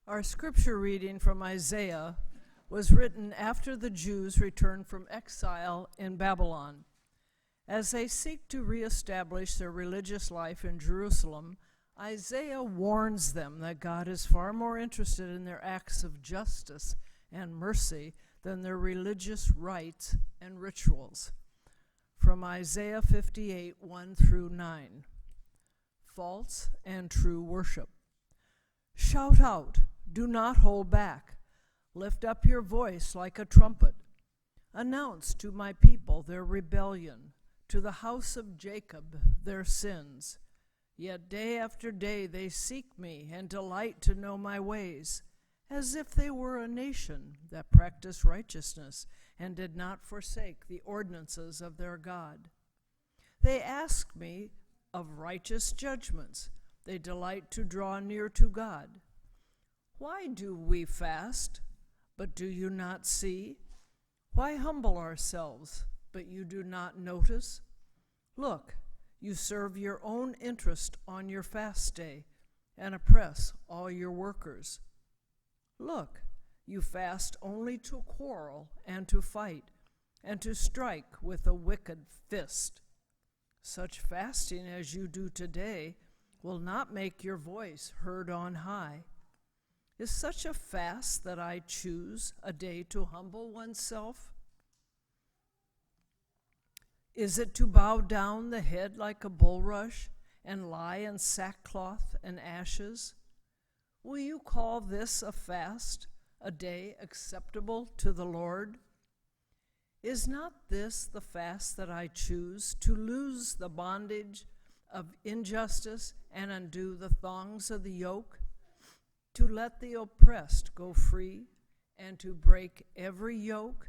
Our scripture reading from Isaiah was written after the Jews returned from exile in Babylon. As they seek to reestablish their religious life in Jerusalem, Isaiah warns them that God is far more interested in their acts of justice and mercy than their religious rites and rituals. From Isaiah 58, 1 through 9. False and true worship. Shout out, do not hold back. Lift up your voice like a trumpet. Announce to my people their rebellion, to the house of Jacob their sins. Yet day after day they seek me and delight to know my ways, as if they were a nation that practiced righteousness and did not forsake the ordinances of their God. They ask me of righteous judgments. They delight to draw near to God. Why do we fast, but do you not see? Why humble ourselves, but you do not notice? Look, you serve your own interest on your fast day and oppress all your workers. Look, you fast only to quarrel and to fight and to strike with a wicked fist. Such fasting as you do today will not make your voice heard on high. Is such a fast that I choose a day to humble oneself? Is it to bow down the head like a bulrush and lie in sackcloth and ashes? Will you call this a fast, a day acceptable to the Lord? Is not this the fast that I choose, to loose the bondage of injustice and undo the thongs of the yoke, to let the oppressed go free and to break every yoke?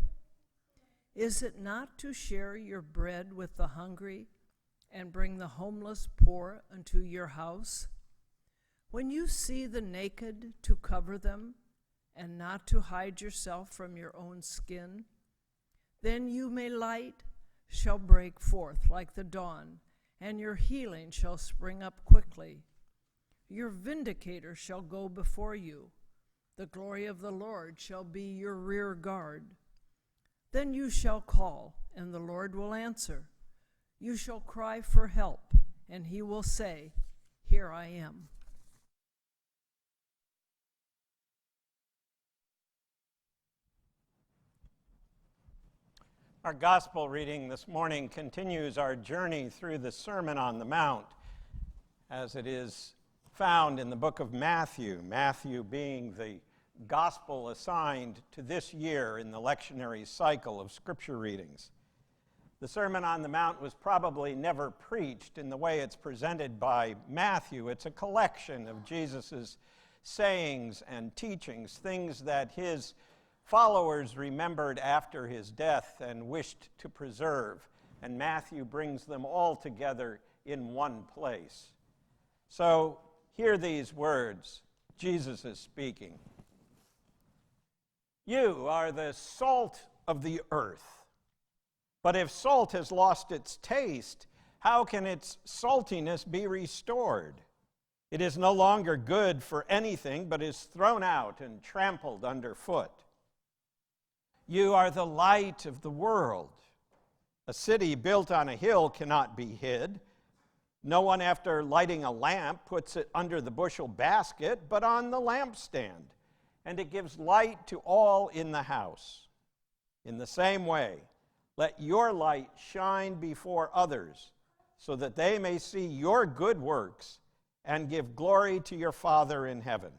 Is it not to share your bread with the hungry and bring the homeless poor into your house? When you see the naked, to cover them and not to hide yourself from your own skin? Then you may light shall break forth like the dawn, and your healing shall spring up quickly. Your vindicator shall go before you. The glory of the Lord shall be your rear guard. Then you shall call, and the Lord will answer. You shall cry for help, and he will say, Here I am. Our gospel reading this morning continues our journey through the Sermon on the Mount, as it is found in the book of Matthew, Matthew being the gospel assigned to this year in the lectionary cycle of scripture readings. The Sermon on the Mount was probably never preached in the way it's presented by Matthew. It's a collection of Jesus' sayings and teachings, things that his followers remembered after his death and wished to preserve, and Matthew brings them all together in one place. So hear these words. Jesus is speaking. You are the salt of the earth. But if salt has lost its taste, how can its saltiness be restored? It is no longer good for anything, but is thrown out and trampled underfoot. You are the light of the world. A city built on a hill cannot be hid. No one, after lighting a lamp, puts it under the bushel basket, but on the lampstand, and it gives light to all in the house. In the same way, let your light shine before others, so that they may see your good works and give glory to your Father in heaven.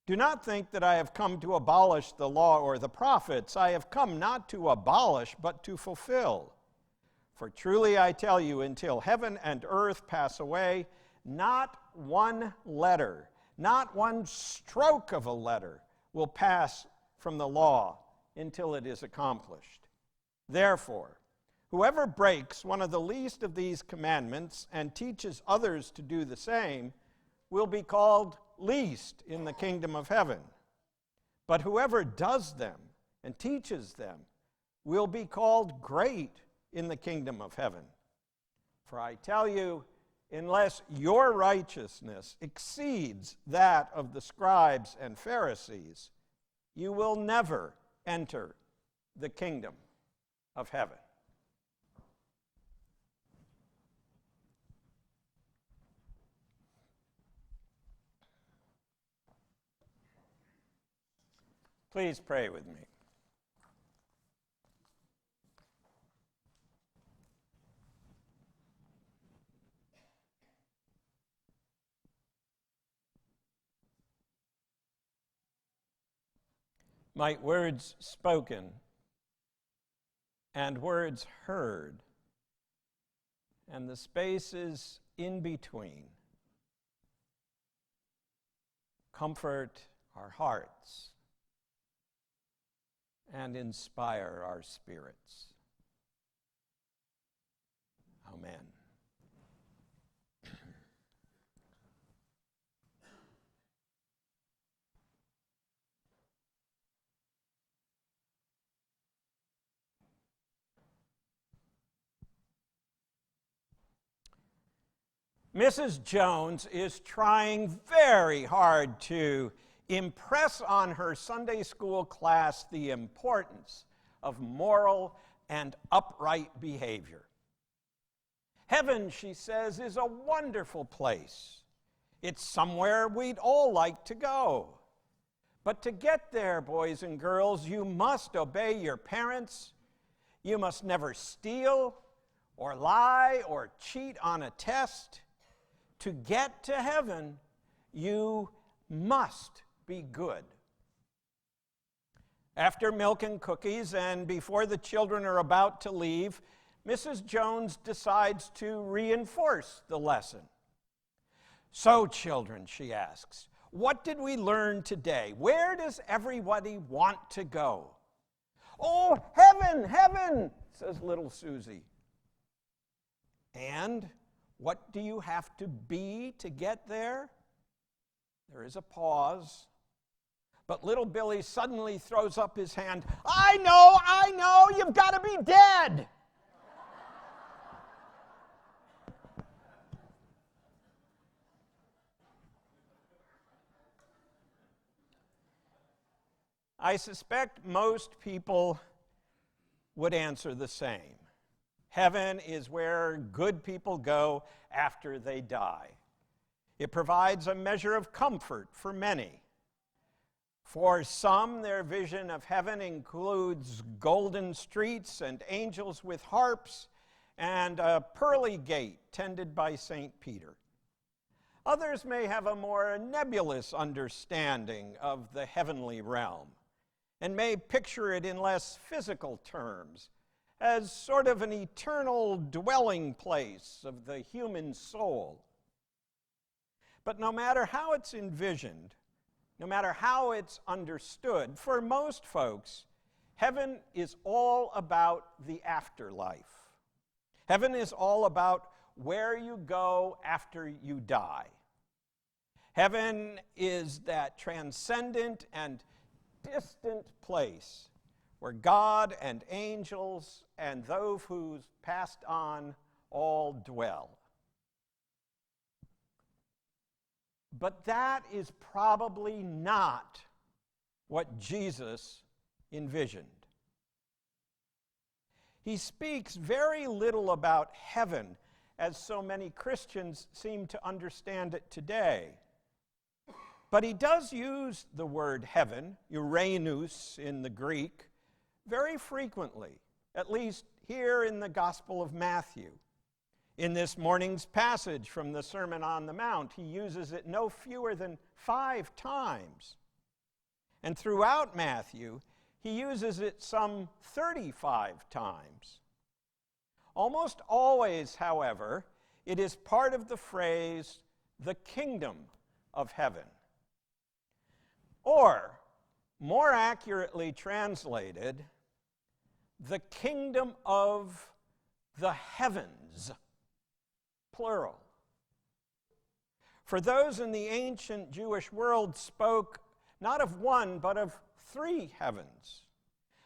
Do not think that I have come to abolish the law or the prophets. I have come not to abolish, but to fulfill. For truly I tell you, until heaven and earth pass away, not one letter, not one stroke of a letter will pass from the law until it is accomplished. Therefore, whoever breaks one of the least of these commandments and teaches others to do the same will be called least in the kingdom of heaven. But whoever does them and teaches them will be called great in the kingdom of heaven. For I tell you, unless your righteousness exceeds that of the scribes and Pharisees, you will never enter the kingdom of heaven. Please pray with me. Might words spoken and words heard and the spaces in between comfort our hearts and inspire our spirits. Amen. Mrs. Jones is trying very hard to impress on her Sunday school class the importance of moral and upright behavior. Heaven, she says, is a wonderful place. It's somewhere we'd all like to go. But to get there, boys and girls, you must obey your parents. You must never steal or lie or cheat on a test. To get to heaven, you must be good. After milk and cookies, and before the children are about to leave, Mrs. Jones decides to reinforce the lesson. So, children, she asks, what did we learn today? Where does everybody want to go? Oh, heaven, heaven, says little Susie. And what do you have to be to get there? There is a pause. But little Billy suddenly throws up his hand. I know, you've got to be dead. I suspect most people would answer the same. Heaven is where good people go after they die. It provides a measure of comfort for many. For some, their vision of heaven includes golden streets and angels with harps and a pearly gate tended by St. Peter. Others may have a more nebulous understanding of the heavenly realm and may picture it in less physical terms, as sort of an eternal dwelling place of the human soul. But no matter how it's envisioned, no matter how it's understood, for most folks, heaven is all about the afterlife. Heaven is all about where you go after you die. Heaven is that transcendent and distant place where God and angels and those who've passed on all dwell. But that is probably not what Jesus envisioned. He speaks very little about heaven, as so many Christians seem to understand it today. But he does use the word heaven, Uranus in the Greek, very frequently, at least here in the Gospel of Matthew. In this morning's passage from the Sermon on the Mount, he uses it no fewer than 5 times. And throughout Matthew, he uses it some 35 times. Almost always, however, it is part of the phrase, the kingdom of heaven. Or, more accurately translated, the kingdom of the heavens, plural. For those in the ancient Jewish world spoke not of one, but of 3 heavens.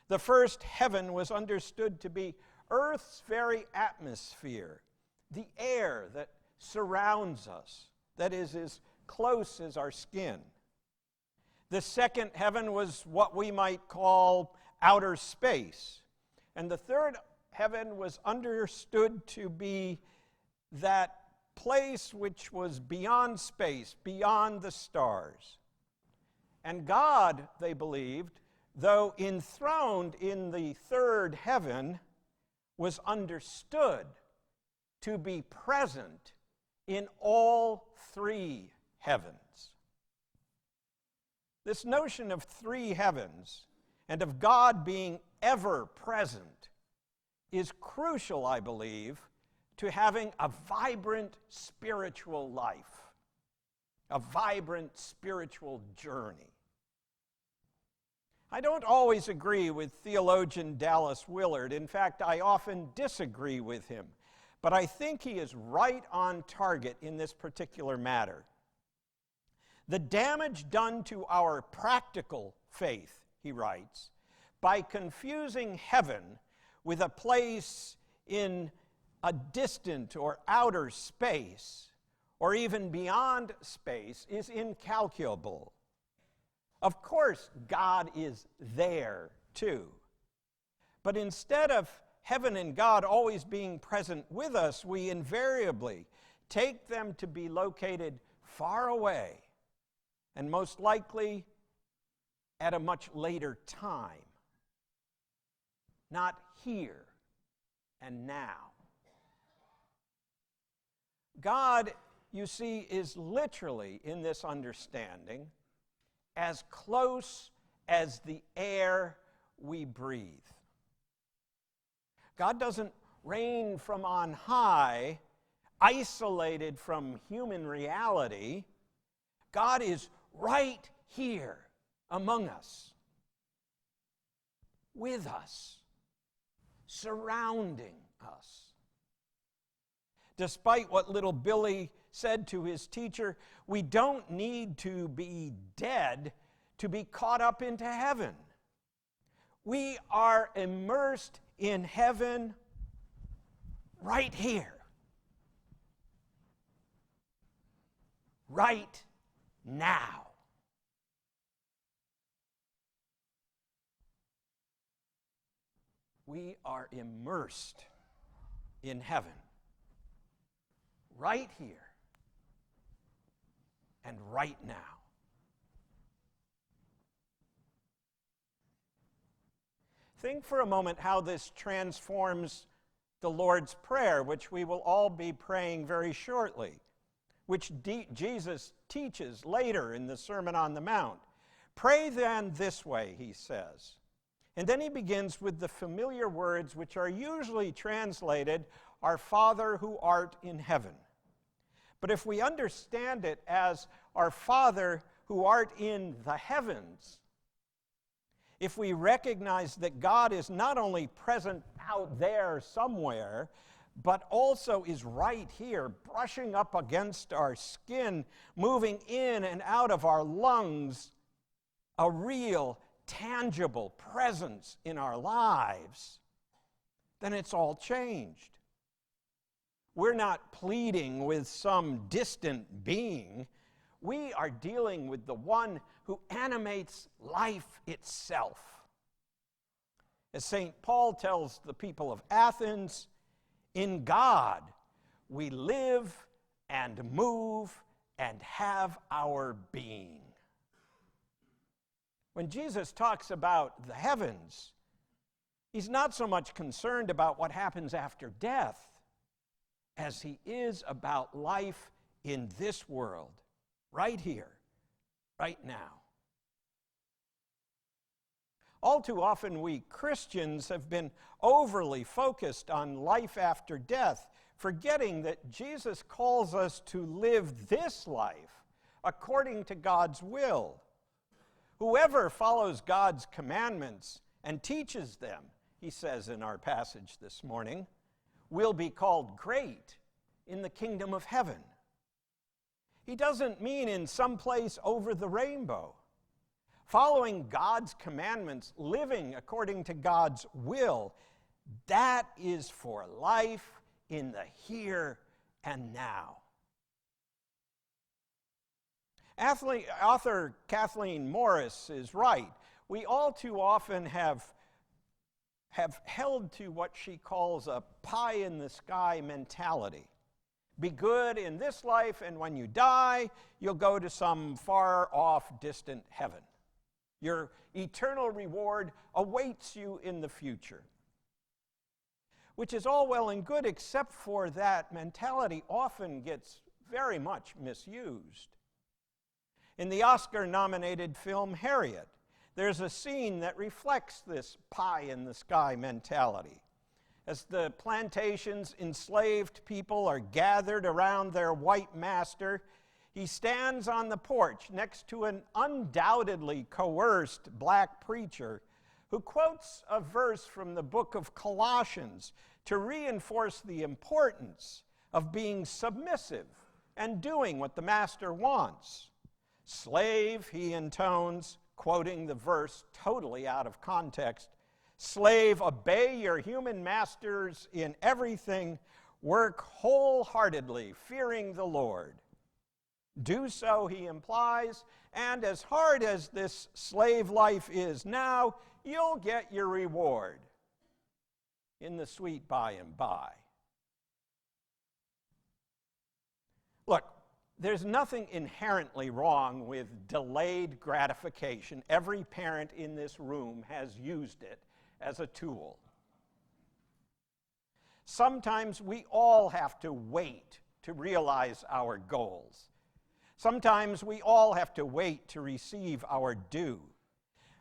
The first heaven was understood to be Earth's very atmosphere, the air that surrounds us, that is as close as our skin. The second heaven was what we might call outer space. And the third heaven was understood to be that place which was beyond space, beyond the stars. And God, they believed, though enthroned in the third heaven, was understood to be present in all three heavens. This notion of three heavens and of God being ever present is crucial, I believe, to having a vibrant spiritual life, a vibrant spiritual journey. I don't always agree with theologian Dallas Willard. In fact, I often disagree with him. But I think he is right on target in this particular matter. The damage done to our practical faith, he writes, by confusing heaven with a place in a distant or outer space, or even beyond space, is incalculable. Of course, God is there too. But instead of heaven and God always being present with us, we invariably take them to be located far away, and most likely at a much later time. Not here and now. God, you see, is literally, in this understanding, as close as the air we breathe. God doesn't reign from on high, isolated from human reality. God is right here among us, with us, surrounding us. Despite what little Billy said to his teacher, we don't need to be dead to be caught up into heaven. We are immersed in heaven right here, right now. We are immersed in heaven right here and right now. Think for a moment how this transforms the Lord's Prayer, which we will all be praying very shortly, which Jesus teaches later in the Sermon on the Mount. Pray then this way, he says. And then he begins with the familiar words which are usually translated, Our Father who art in heaven. But if we understand it as Our Father who art in the heavens, if we recognize that God is not only present out there somewhere, but also is right here, brushing up against our skin, moving in and out of our lungs, a real, tangible presence in our lives, then it's all changed. We're not pleading with some distant being. We are dealing with the one who animates life itself. As St. Paul tells the people of Athens, in God we live and move and have our being. When Jesus talks about the heavens, he's not so much concerned about what happens after death as he is about life in this world, right here, right now. All too often, we Christians have been overly focused on life after death, forgetting that Jesus calls us to live this life according to God's will. Whoever follows God's commandments and teaches them, he says in our passage this morning, will be called great in the kingdom of heaven. He doesn't mean in some place over the rainbow. Following God's commandments, living according to God's will, that is for life in the here and now. Author Kathleen Morris is right. We all too often have held to what she calls a pie-in-the-sky mentality. Be good in this life, and when you die, you'll go to some far-off, distant heaven. Your eternal reward awaits you in the future. Which is all well and good, except for that mentality often gets very much misused. In the Oscar-nominated film Harriet, there's a scene that reflects this pie-in-the-sky mentality. As the plantation's enslaved people are gathered around their white master, he stands on the porch next to an undoubtedly coerced black preacher who quotes a verse from the book of Colossians to reinforce the importance of being submissive and doing what the master wants. Slave, he intones, quoting the verse totally out of context, slave, obey your human masters in everything, work wholeheartedly, fearing the Lord. Do so, he implies, and as hard as this slave life is now, you'll get your reward in the sweet by and by. Look, there's nothing inherently wrong with delayed gratification. Every parent in this room has used it as a tool. Sometimes we all have to wait to realize our goals. Sometimes we all have to wait to receive our due.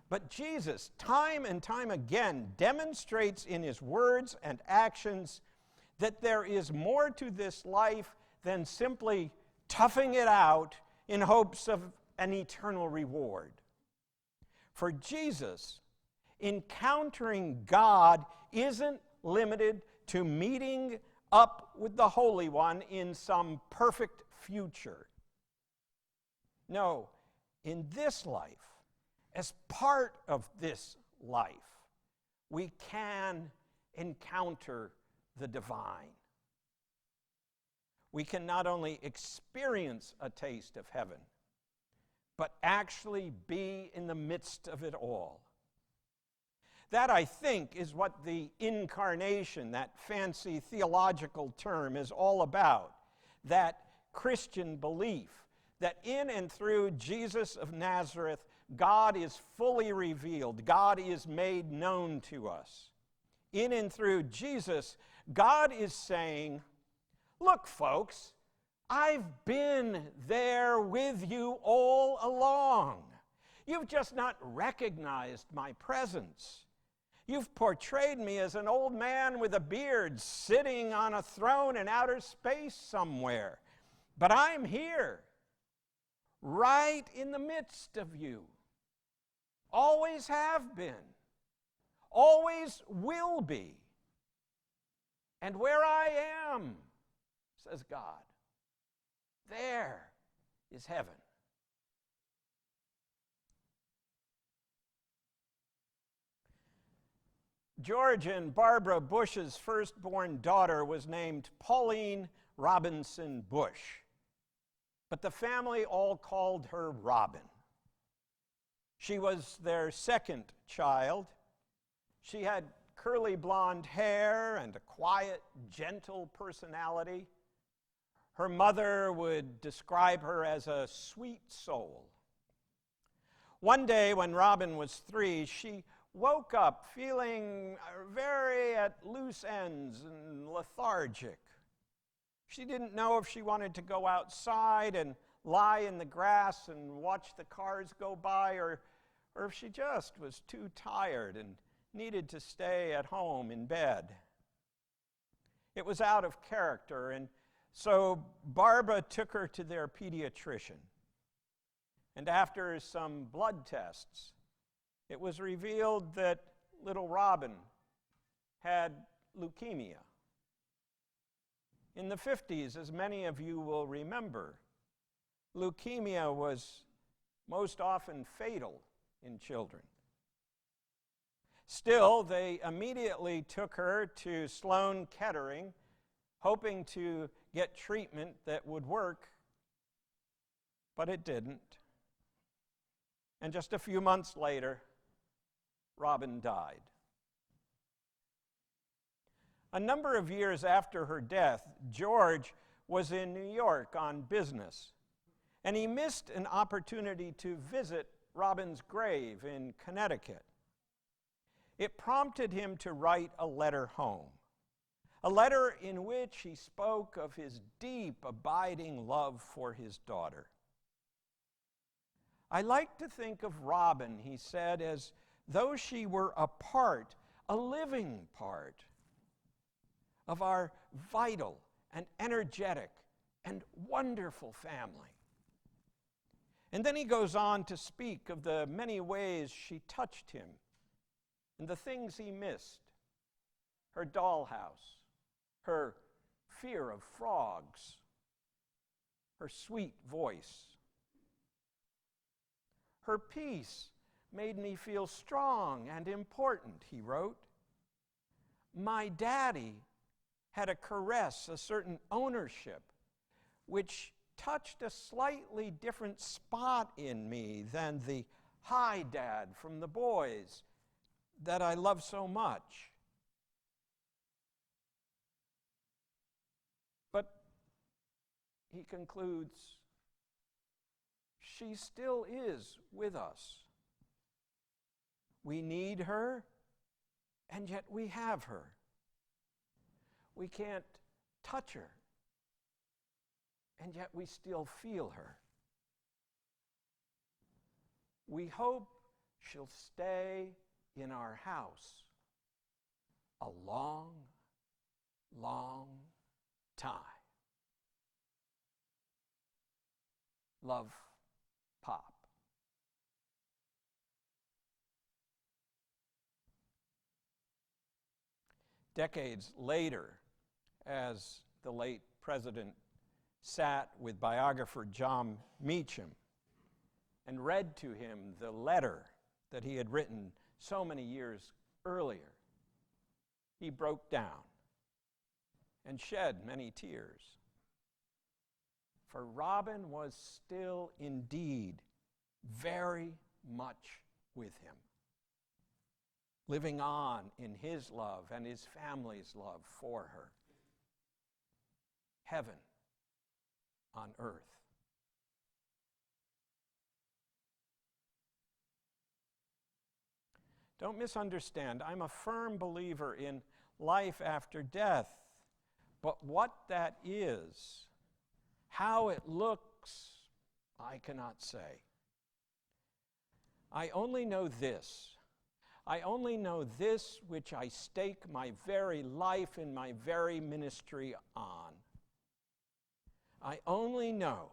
But Jesus, time and time again, demonstrates in his words and actions that there is more to this life than simply toughing it out in hopes of an eternal reward. For Jesus, encountering God isn't limited to meeting up with the Holy One in some perfect future. No, in this life, as part of this life, we can encounter the divine. We can not only experience a taste of heaven, but actually be in the midst of it all. That, I think, is what the incarnation, that fancy theological term, is all about. That Christian belief that in and through Jesus of Nazareth, God is fully revealed. God is made known to us. In and through Jesus, God is saying, look, folks, I've been there with you all along. You've just not recognized my presence. You've portrayed me as an old man with a beard sitting on a throne in outer space somewhere. But I'm here, right in the midst of you. Always have been. Always will be. And where I am, says God, there is heaven. George and Barbara Bush's firstborn daughter was named Pauline Robinson Bush, but the family all called her Robin. She was their second child. She had curly blonde hair and a quiet, gentle personality. Her mother would describe her as a sweet soul. One day when Robin was 3, she woke up feeling very at loose ends and lethargic. She didn't know if she wanted to go outside and lie in the grass and watch the cars go by, or if she just was too tired and needed to stay at home in bed. It was out of character, and so Barbara took her to their pediatrician. And after some blood tests, it was revealed that little Robin had leukemia. In the 50s, as many of you will remember, leukemia was most often fatal in children. Still, they immediately took her to Sloan Kettering, hoping to get treatment that would work, but it didn't. And just a few months later, Robin died. A number of years after her death, George was in New York on business, and he missed an opportunity to visit Robin's grave in Connecticut. It prompted him to write a letter home, a letter in which he spoke of his deep, abiding love for his daughter. I like to think of Robin, he said, as though she were a part, a living part, of our vital and energetic and wonderful family. And then he goes on to speak of the many ways she touched him and the things he missed: her dollhouse, her fear of frogs, her sweet voice. Her peace made me feel strong and important, he wrote. My daddy had a caress, a certain ownership, which touched a slightly different spot in me than the hi, Dad, from the boys that I love so much. But he concludes, she still is with us. We need her, and yet we have her. We can't touch her, and yet we still feel her. We hope she'll stay in our house a long, long time. Love, Pop. Decades later, as the late president sat with biographer John Meacham and read to him the letter that he had written so many years earlier, he broke down and shed many tears. For Robin was still indeed very much with him, living on in his love and his family's love for her. Heaven on earth. Don't misunderstand. I'm a firm believer in life after death. But what that is, how it looks, I cannot say. I only know this. I only know this which I stake my very life and my very ministry on. I only know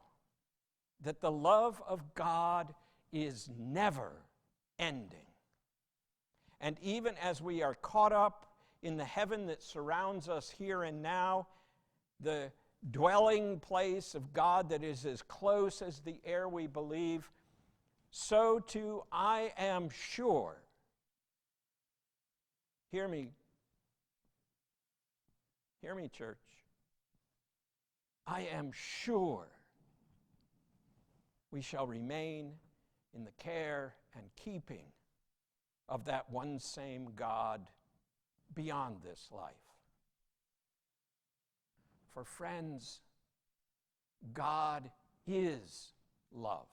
that the love of God is never ending. And even as we are caught up in the heaven that surrounds us here and now, the dwelling place of God that is as close as the air we believe, so too I am sure. Hear me, church. I am sure we shall remain in the care and keeping of that one same God beyond this life. For friends, God is love.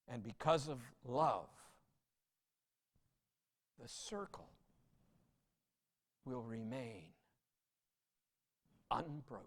And because of love, the circle will remain unbroken.